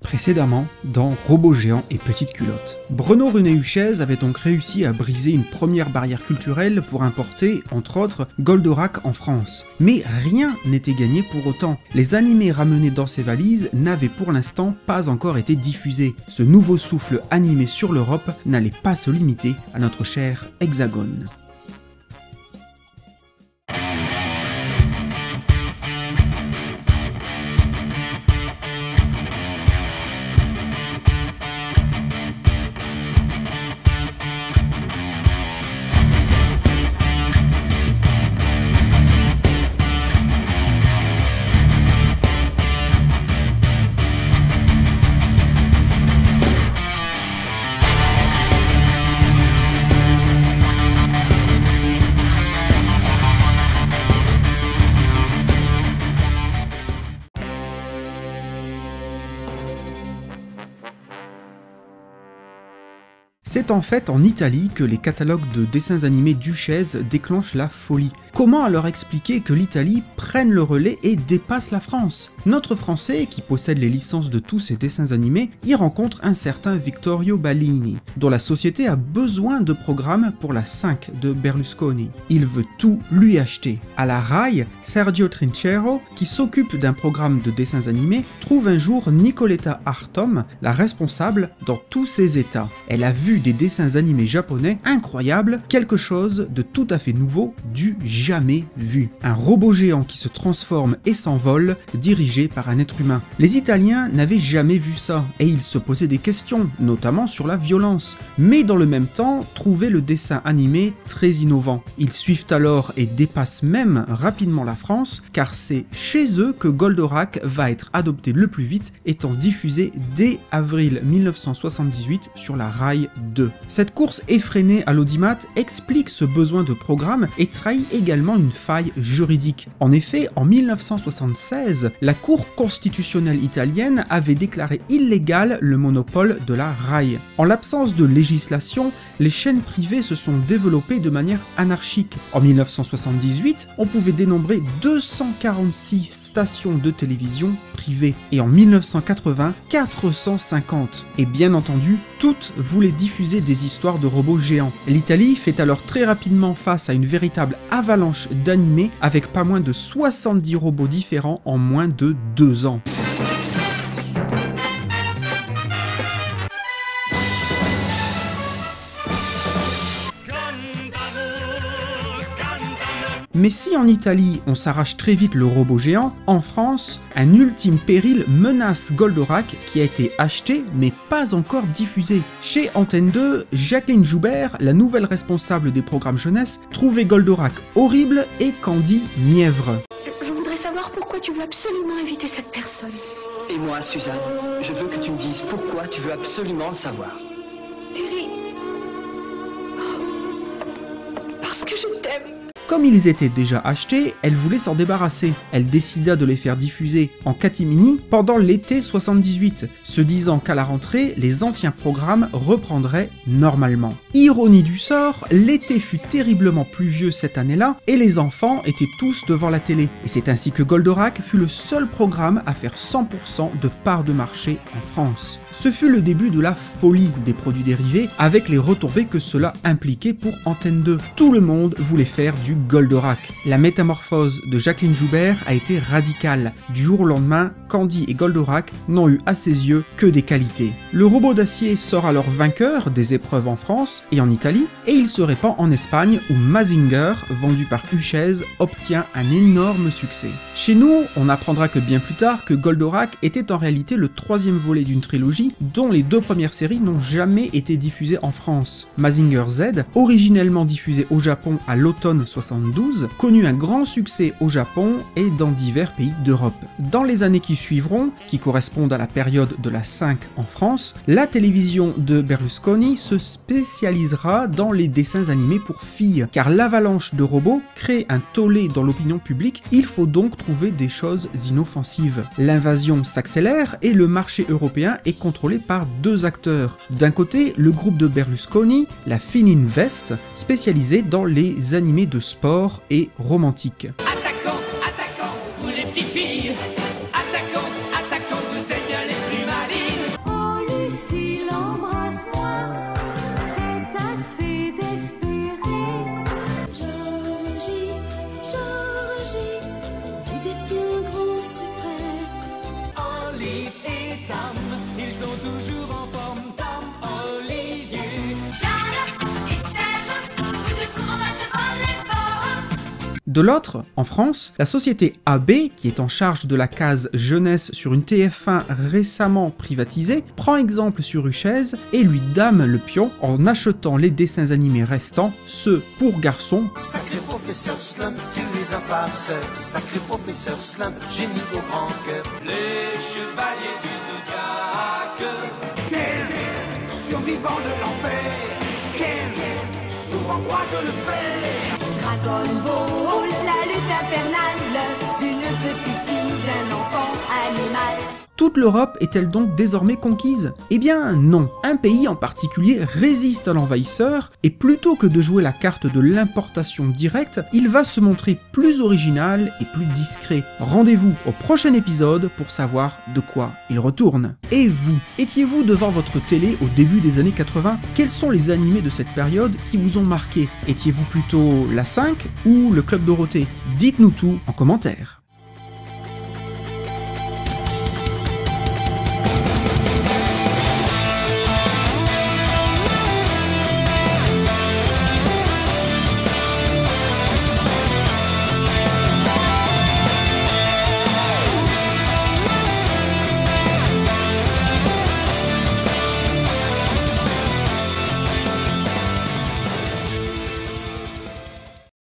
Précédemment, dans Robots géants et petites culottes. Bruno René-Huchez avait donc réussi à briser une première barrière culturelle pour importer, entre autres, Goldorak en France. Mais rien n'était gagné pour autant. Les animés ramenés dans ces valises n'avaient pour l'instant pas encore été diffusés. Ce nouveau souffle animé sur l'Europe n'allait pas se limiter à notre cher Hexagone. C'est en fait en Italie que les catalogues de dessins animés d'Huchez déclenchent la folie. Comment alors expliquer que l'Italie prenne le relais et dépasse la France? Notre Français, qui possède les licences de tous ces dessins animés, y rencontre un certain Vittorio Ballini, dont la société a besoin de programmes pour la 5 de Berlusconi. Il veut tout lui acheter. À la RAI, Sergio Trinchero, qui s'occupe d'un programme de dessins animés, trouve un jour Nicoletta Artom, la responsable, dans tous ses états. Elle a vu des dessins animés japonais incroyables, quelque chose de tout à fait nouveau, du jamais vu. Un robot géant qui se transforme et s'envole, dirigé par un être humain. Les Italiens n'avaient jamais vu ça, et ils se posaient des questions, notamment sur la violence, mais dans le même temps, trouvaient le dessin animé très innovant. Ils suivent alors et dépassent même rapidement la France, car c'est chez eux que Goldorak va être adopté le plus vite, étant diffusé dès avril 1978 sur la RAI 2. Cette course effrénée à l'audimat explique ce besoin de programme et trahit également une faille juridique. En effet, en 1976, la Cour constitutionnelle italienne avait déclaré illégal le monopole de la RAI. En l'absence de législation, les chaînes privées se sont développées de manière anarchique. En 1978, on pouvait dénombrer 246 stations de télévision privées et en 1980, 450. Et bien entendu, toutes voulaient diffuser des histoires de robots géants. L'Italie fait alors très rapidement face à une véritable avalanche d'animés avec pas moins de 70 robots différents en moins de 2 ans. Mais si en Italie on s'arrache très vite le robot géant, en France, un ultime péril menace Goldorak qui a été acheté mais pas encore diffusé. Chez Antenne 2, Jacqueline Joubert, la nouvelle responsable des programmes jeunesse, trouvait Goldorak horrible et Candy mièvre. Je voudrais savoir pourquoi tu veux absolument éviter cette personne. Et moi, Suzanne, je veux que tu me dises pourquoi tu veux absolument le savoir. Terry. Oh. Parce que je t'aime. Comme ils étaient déjà achetés, elle voulait s'en débarrasser. Elle décida de les faire diffuser en catimini pendant l'été 78, se disant qu'à la rentrée, les anciens programmes reprendraient normalement. Ironie du sort, l'été fut terriblement pluvieux cette année-là et les enfants étaient tous devant la télé. Et c'est ainsi que Goldorak fut le seul programme à faire 100% de part de marché en France. Ce fut le début de la folie des produits dérivés avec les retombées que cela impliquait pour Antenne 2. Tout le monde voulait faire du Goldorak. La métamorphose de Jacqueline Joubert a été radicale. Du jour au lendemain, Candy et Goldorak n'ont eu à ses yeux que des qualités. Le robot d'acier sort alors vainqueur des épreuves en France et en Italie, et il se répand en Espagne où Mazinger, vendu par Huchez, obtient un énorme succès. Chez nous, on apprendra que bien plus tard que Goldorak était en réalité le 3e volet d'une trilogie dont les 2 premières séries n'ont jamais été diffusées en France. Mazinger Z, originellement diffusé au Japon à l'automne 72, connut un grand succès au Japon et dans divers pays d'Europe. Dans les années qui suivront, qui correspondent à la période de la 5 en France, la télévision de Berlusconi se spécialisera dans les dessins animés pour filles, car l'avalanche de robots crée un tollé dans l'opinion publique, il faut donc trouver des choses inoffensives. L'invasion s'accélère et le marché européen est contrôlé par 2 acteurs. D'un côté, le groupe de Berlusconi, la Fininvest, spécialisée dans les animés de sport et romantique. Attaquons, attaquons, vous les petites filles. Attaquons, attaquons, vous êtes bien les plus malines. De l'autre, en France, la société AB, qui est en charge de la case jeunesse sur une TF1 récemment privatisée, prend exemple sur Uchez et lui dame le pion en achetant les dessins animés restants, ceux pour garçons. Sacré professeur Slump, tu es un farceur. Sacré professeur Slump, génie au grand cœur. Les chevaliers du Zodiac. Quel survivant de l'enfer. Quel souvent croise le fer. Dragon Ball, la lutte infernale d'une petite fille, d'un enfant animal. Toute l'Europe est-elle donc désormais conquise? Eh bien non, un pays en particulier résiste à l'envahisseur, et plutôt que de jouer la carte de l'importation directe, il va se montrer plus original et plus discret. Rendez-vous au prochain épisode pour savoir de quoi il retourne. Et vous, étiez-vous devant votre télé au début des années 80? Quels sont les animés de cette période qui vous ont marqué? Étiez-vous plutôt la 5 ou le Club Dorothée? Dites-nous tout en commentaire.